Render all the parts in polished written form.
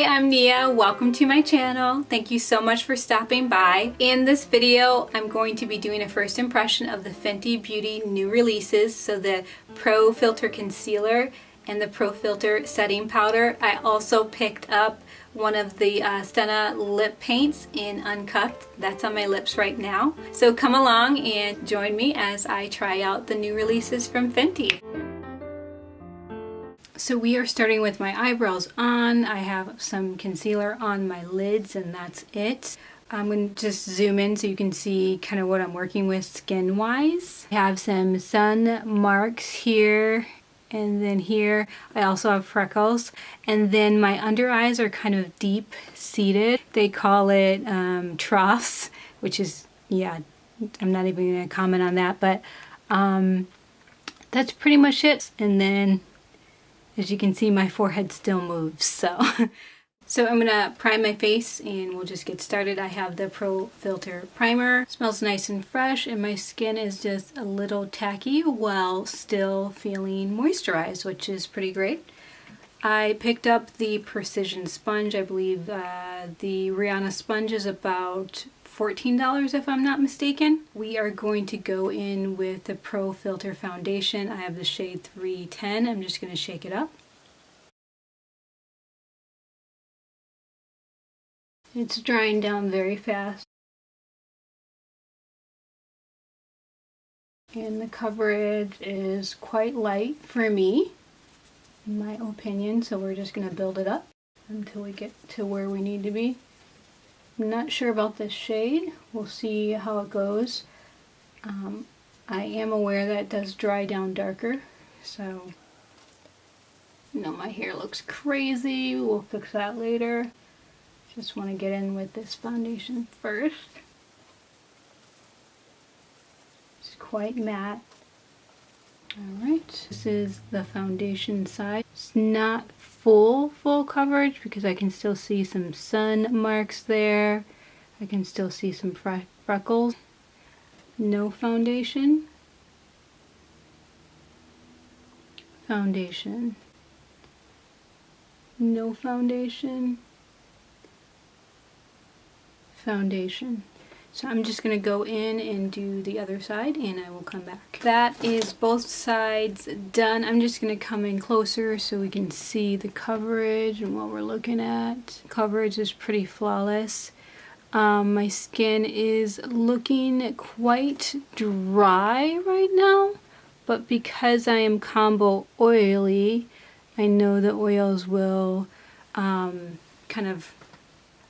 I'm Nia. Welcome to my channel. Thank you so much for stopping by. In this video, I'm going to be doing a first impression of the Fenty Beauty new releases. So the Pro Filt'r Concealer and the Pro Filt'r Setting Powder. I also picked up one of the Stunna lip paints in Uncuffed. That's on my lips right now. So come along and join me as I try out the new releases from Fenty. So we are starting with my eyebrows on. I have some concealer on my lids and that's it. I'm going to just zoom in so you can see kind of what I'm working with skin wise. I have some sun marks here and then here. I also have freckles, and then my under eyes are kind of deep seated. They call it troughs, which is, yeah, I'm not even going to comment on that, but that's pretty much it. And then as you can see, my forehead still moves, so. So I'm gonna prime my face and we'll just get started. I have the Pro Filt'r primer. It smells nice and fresh, and my skin is just a little tacky while still feeling moisturized, which is pretty great. I picked up the Precision sponge. I believe the Rihanna sponge is about $14 if I'm not mistaken. We are going to go in with the Pro Filt'r foundation. I have the shade 310. I'm just going to shake it up. It's drying down very fast. And the coverage is quite light for me, in my opinion, so we're just going to build it up until we get to where we need to be. I'm not sure about this shade. We'll see how it goes. I am aware that it does dry down darker, so you know, my hair looks crazy. We'll fix that later. Just want to get in with this foundation first. It's quite matte. Alright, this is the foundation side. It's not full coverage because I can still see some sun marks there. I can still see some freckles. No foundation. Foundation. No foundation. Foundation. So I'm just going to go in and do the other side and I will come back. That is both sides done. I'm just going to come in closer so we can see the coverage and what we're looking at. Coverage is pretty flawless. My skin is looking quite dry right now, but because I am combo oily, I know the oils will kind of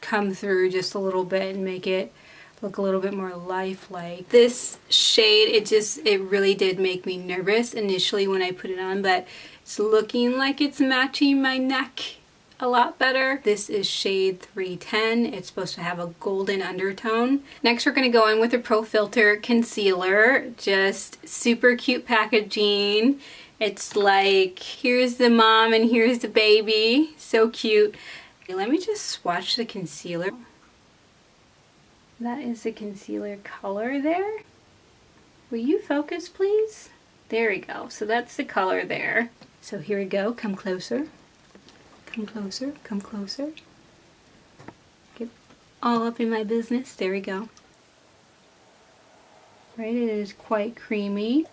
come through just a little bit and make it look a little bit more lifelike. This shade, it really did make me nervous initially when I put it on, but it's looking like it's matching my neck a lot better. This is shade 310. It's supposed to have a golden undertone. Next we're going to go in with the Pro Filt'r concealer. Just super cute packaging. It's like, here's the mom and here's the baby. So cute. Let me just swatch the concealer. That is the concealer color there. Will you focus, please? There we go. So that's the color there. So here we go. Come closer. Come closer. Come closer. Get all up in my business. There we go. Right, it is quite creamy.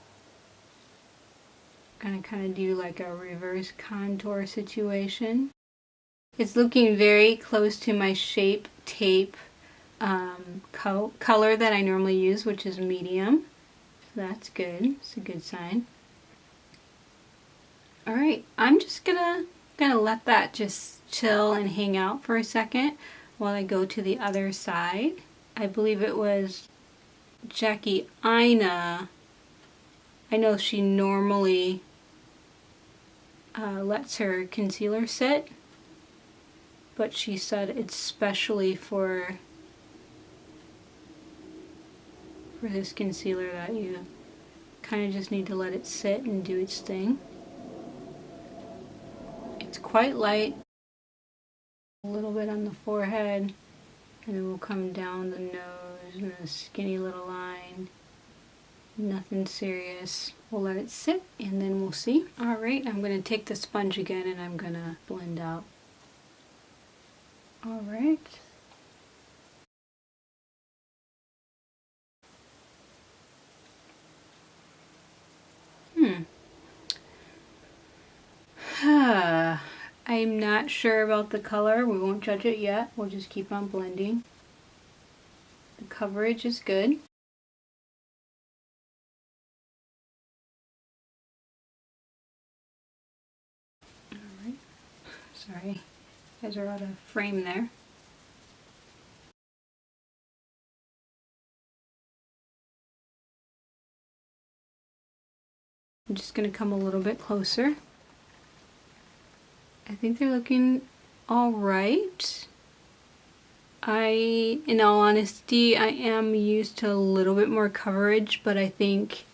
I'm gonna kind of do like a reverse contour situation. It's looking very close to my Shape Tape color that I normally use, which is medium. So that's good. It's a good sign. Alright, I'm just gonna let that just chill and hang out for a second while I go to the other side. I believe it was Jackie Aina. I know she normally lets her concealer sit, but she said it's specially for this concealer that you kind of just need to let it sit and do its thing. It's quite light, a little bit on the forehead, and it will come down the nose and a skinny little line. Nothing serious. We'll let it sit and then we'll see. Alright, I'm going to take the sponge again and I'm going to blend out All right. I'm not sure about the color. We won't judge it yet. We'll just keep on blending. The coverage is good. All right. Sorry, you guys are out of frame there. I'm just going to come a little bit closer. I think they're looking all right. In all honesty, I am used to a little bit more coverage, but I think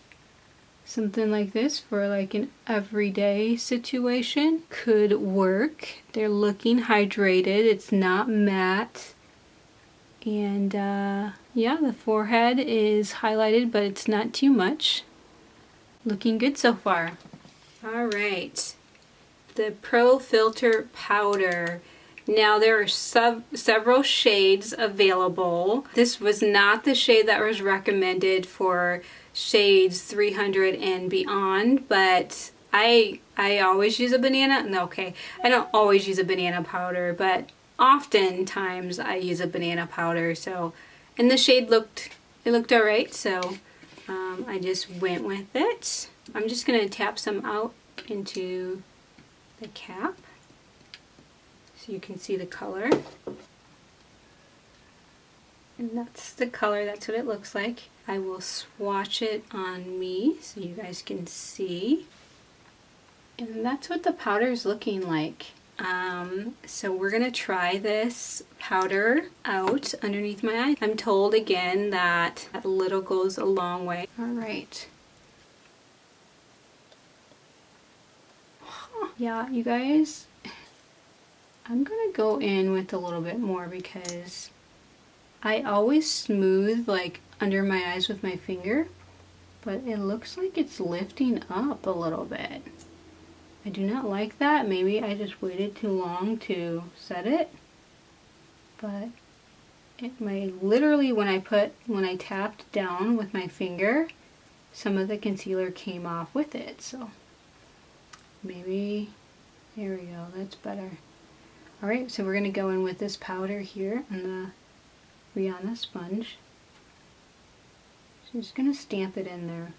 something like this for like an everyday situation could work. They're looking hydrated. It's not matte. And yeah, the forehead is highlighted, but it's not too much. Looking good so far. All right, the Pro Filt'r powder. Now there are several shades available. This was not the shade that was recommended for shades 300 and beyond, but I always use a banana. No, okay, I don't always use a banana powder, but oftentimes I use a banana powder. So, and the shade looked all right. So I just went with it. I'm just gonna tap some out into the cap so you can see the color. And that's the color, that's what it looks like. I will swatch it on me so you guys can see. And that's what the powder is looking like. So we're gonna try this powder out underneath my eye. I'm told again that a little goes a long way. All right. Yeah, you guys, I'm gonna go in with a little bit more because I always smooth like under my eyes with my finger, but it looks like it's lifting up a little bit. I do not like that. Maybe I just waited too long to set it, but it might literally, when I tapped down with my finger, some of the concealer came off with it. So maybe, there we go, that's better. All right, so we're gonna go in with this powder here on the Rihanna sponge. So I'm just gonna stamp it in there.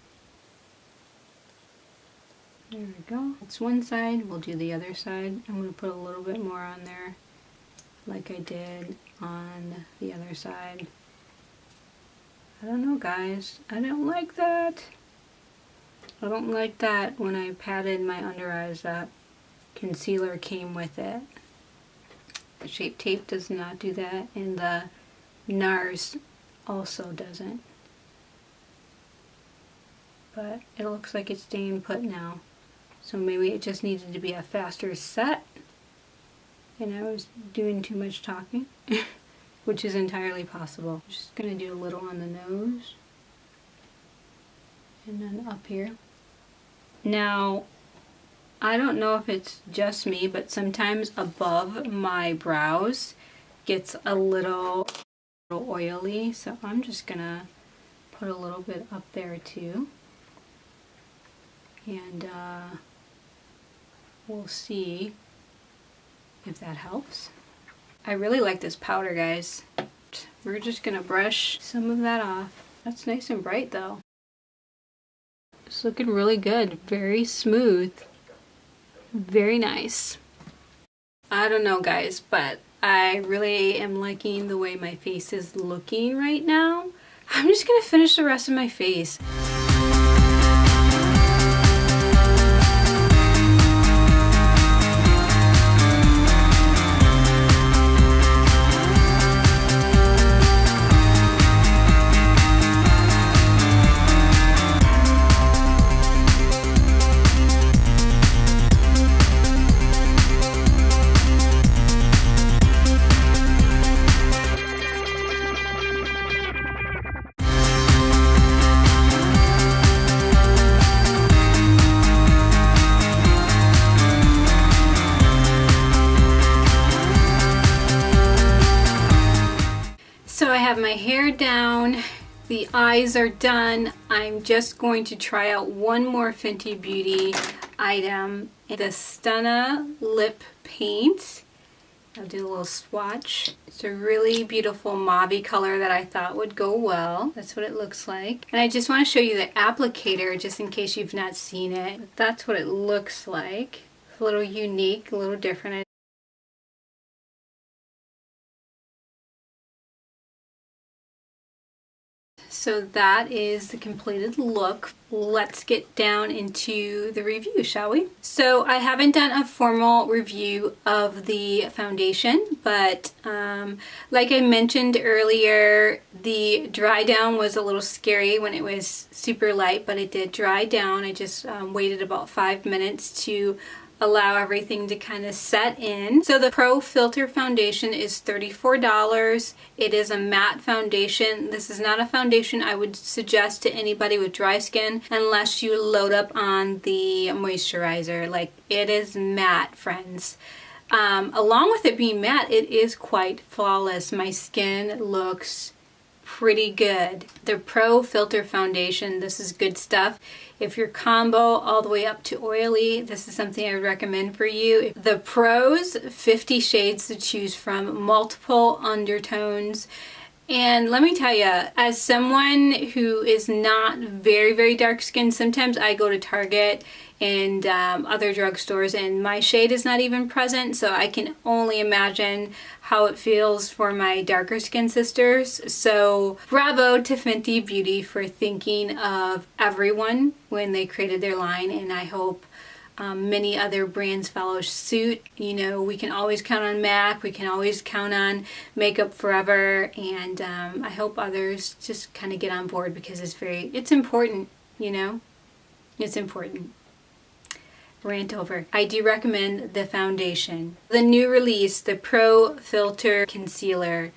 There we go. That's one side. We'll do the other side. I'm going to put a little bit more on there like I did on the other side. I don't know, guys. I don't like that. I don't like that when I patted my under eyes that concealer came with it. The Shape Tape does not do that, and the NARS also doesn't. But it looks like it's staying put now. So maybe it just needed to be a faster set and I was doing too much talking, which is entirely possible. I'm just gonna do a little on the nose and then up here. Now, I don't know if it's just me, but sometimes above my brows gets a little oily, so I'm just gonna put a little bit up there too. And we'll see if that helps. I really like this powder, guys. We're just gonna brush some of that off. That's nice and bright though. It's looking really good. Very smooth. Very nice. I don't know, guys, but I really am liking the way my face is looking right now. I'm just gonna finish the rest of my face. are down. The eyes are done. I'm just going to try out one more Fenty Beauty item. The Stunna lip paint. I'll do a little swatch. It's a really beautiful mauve color that I thought would go well. That's what it looks like. And I just want to show you the applicator just in case you've not seen it. That's what it looks like. It's a little unique, a little different. So that is the completed look. Let's get down into the review, shall we? So I haven't done a formal review of the foundation, but like I mentioned earlier, the dry down was a little scary when it was super light, but it did dry down. I just waited about 5 minutes to allow everything to kind of set in. So the Pro Filt'r foundation is $34. It is a matte foundation. This is not a foundation I would suggest to anybody with dry skin unless you load up on the moisturizer. Like, it is matte, friends. Along with it being matte, it is quite flawless. My skin looks pretty good. The Pro Filt'r foundation, this is good stuff. If you're combo all the way up to oily, this is something I would recommend for you. The Pro's 50 shades to choose from, multiple undertones. And let me tell you, as someone who is not very dark skinned, sometimes I go to Target and other drugstores and my shade is not even present, so I can only imagine how it feels for my darker skinned sisters. So bravo to Fenty Beauty for thinking of everyone when they created their line, and I hope many other brands follow suit. You know, we can always count on MAC, we can always count on Makeup Forever, and I hope others just kind of get on board because it's important, you know, it's important. Rant over. I do recommend the foundation. The new release, the Pro Filt'r Concealer.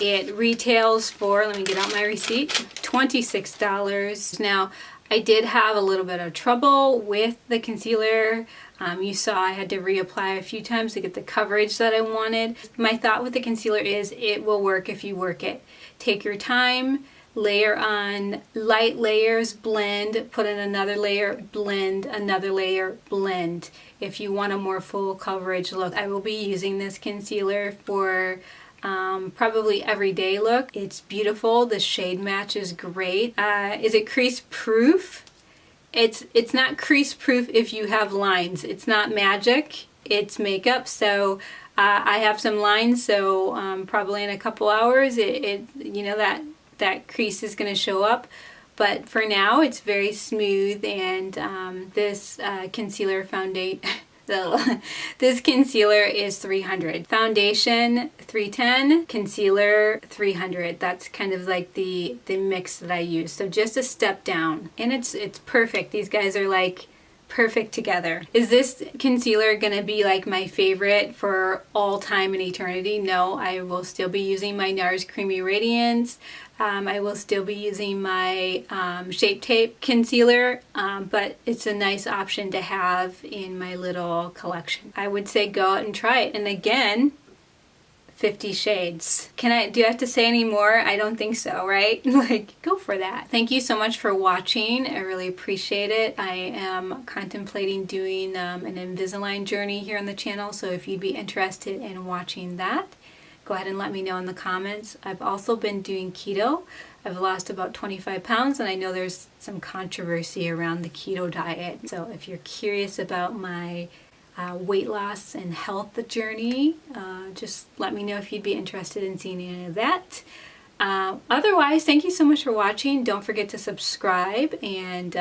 It retails for, let me get out my receipt, $26. Now, I did have a little bit of trouble with the concealer. You saw I had to reapply a few times to get the coverage that I wanted. My thought with the concealer is it will work if you work it. Take your time, layer on light layers, blend, put in another layer, blend, another layer, blend. If you want a more full coverage look, I will be using this concealer for probably everyday look. It's beautiful. The shade match is great. Is it crease proof? It's not crease proof if you have lines. It's not magic. It's makeup. So I have some lines, so probably in a couple hours you know, that crease is going to show up, but for now it's very smooth. And this concealer foundation this concealer is $300, foundation $310, concealer $300. That's kind of like the mix that I use, so just a step down, and it's perfect. These guys are like perfect together. Is this concealer gonna be like my favorite for all time and eternity? No, I will still be using my NARS Creamy Radiance. I will still be using my Shape Tape concealer, but it's a nice option to have in my little collection. I would say go out and try it. And again, 50 shades. Do I have to say any more? I don't think so, right? Like, go for that. Thank you so much for watching. I really appreciate it. I am contemplating doing an Invisalign journey here on the channel, so if you'd be interested in watching that, go ahead and let me know in the comments. I've also been doing keto. I've lost about 25 pounds, and I know there's some controversy around the keto diet. So if you're curious about my weight loss and health journey, just let me know if you'd be interested in seeing any of that. Otherwise, thank you so much for watching. Don't forget to subscribe and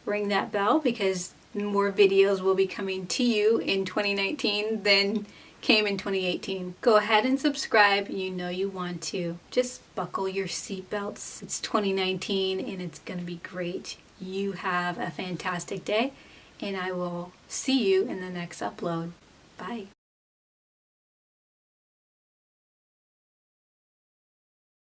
ring that bell, because more videos will be coming to you in 2019 than came in 2018. Go ahead and subscribe. You know you want to. Just buckle your seatbelts. It's 2019 and it's gonna be great. You have a fantastic day, and I will see you in the next upload. Bye.